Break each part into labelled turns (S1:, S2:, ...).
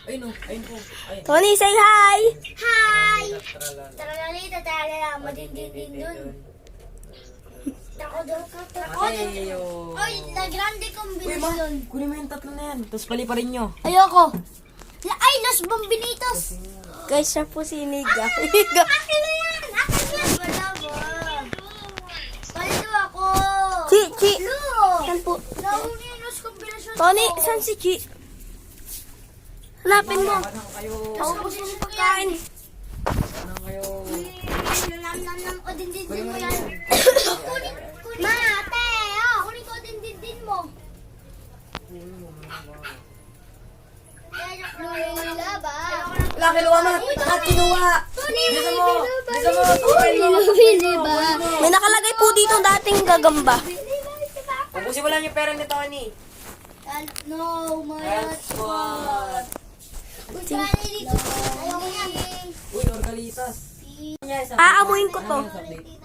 S1: Ayun o, ayun po. Ayun.
S2: Tony, say hi!
S3: Hi! Taralalita talaga, madindindin dun. Tako doon ka, tako doon.
S1: Mateo.
S3: Oy, la grande
S1: Uy, ma,
S3: combination.
S1: kunin mo yung tatlo na yan. Tapos pali pa rin nyo.
S3: Ayoko. Ay, Los Bombinitos.
S2: Guys, siya po si Niga.
S3: Akin na yan! Akin yan! Wala ba? Palito ako.
S2: Chi!
S3: Lo!
S2: Saan po?
S3: Nauna yung Los Combination.
S2: Tony, saan si Chi? Hanapin mo.
S1: Anong kayo?
S2: Naubos mo yung pagkain.
S1: Anong kayo?
S3: Nam. O, dindindin mo
S1: Kunin mo
S3: yan.
S1: yan.
S3: Kunin. Ma, ate! Oh, kunin ko dindindin mo. Lula ba?
S1: Wala, kinuha mo. Lahat kinuha. Bisa mo. Bisa mo.
S3: Pili ba?
S2: May nakalagay po dito dating gagamba.
S1: Ubusin mo lang yung pera ni Tony.
S3: No, my
S1: That's what. Uy, Orgalitas.
S2: Aamuin ko to.
S3: Ay, di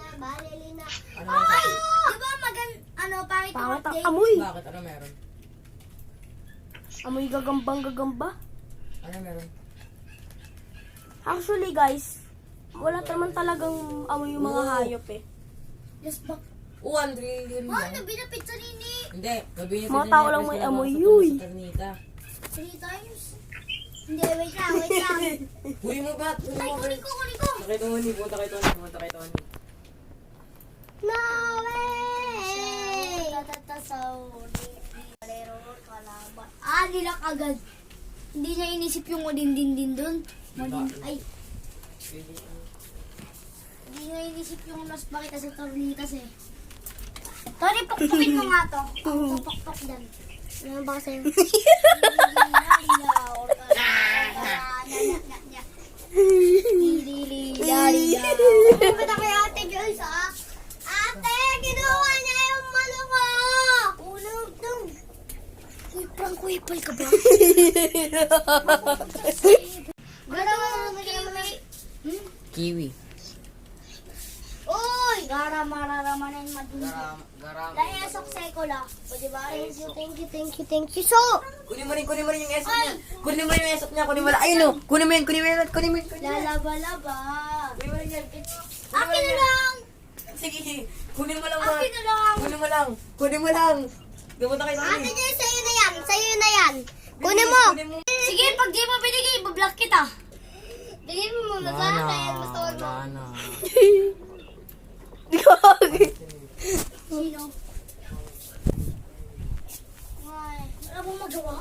S3: ba pangit ang
S2: Pangat ang
S3: update?
S2: amoy.
S1: Bakit? Ano meron?
S2: Amoy gagambang-gagamba.
S1: Ano meron?
S2: Actually guys, wala naman talagang amoy yung mga hayop eh.
S3: Yes, ba?
S1: Uwan, rin lang.
S3: Ano, binapit sa nini?
S1: Hindi. Gawin niya
S2: Mga
S1: din
S2: tao
S1: niya,
S2: lang
S1: press
S2: may
S1: niya
S2: amoy,
S1: sa
S2: yuy.
S1: Ternita.
S3: 3 times? Hindi, wait lang.
S1: Huli mo ba? Huli
S3: Ay,
S1: mo ba?
S3: kunin ko.
S1: Kay Tony. Punta kay Tony. Punta kay Tony.
S3: No way! Tatatasaw. Nilak agad. Hindi niya inisip yung madindindin dun. Ay. Hindi niya inisip yung mas bakit sa tornitas eh. Tony, pukpukin mo nga to. Ako pupukpok dyan. Ano ba sa'yo? Punta kay Ate Joyce ah. Ate, ginawa niya yung malo ko. Ulog dong. Uy, prank wipal ka ba? Ganawa mo kiwi.
S1: Kiwi.
S3: Uy! Gara mararamanin madumi.
S1: Garam.
S3: Dahil asok sekula. O diba? Thank you. So!
S1: Kunin mo rin yung esot niya. Kunin mo rin yung esot niya. Kunin mo lang. Ayun o. Kunin mo yan.
S3: Lalaba-laba.
S1: Kunin mo rin yan.
S3: Akin na lang!
S1: Sige. Kunin mo lang.
S3: Akin na lang!
S1: Kunin mo lang. Gamunta kay
S3: Ate
S1: Tony.
S3: Joy, sa'yo na yan. Kunin mo. Sige, pag di mo binigay, ibablock kita. Bigay mo muna sa akin. Basta wag mo. Sino? Ay, wala mong magawa.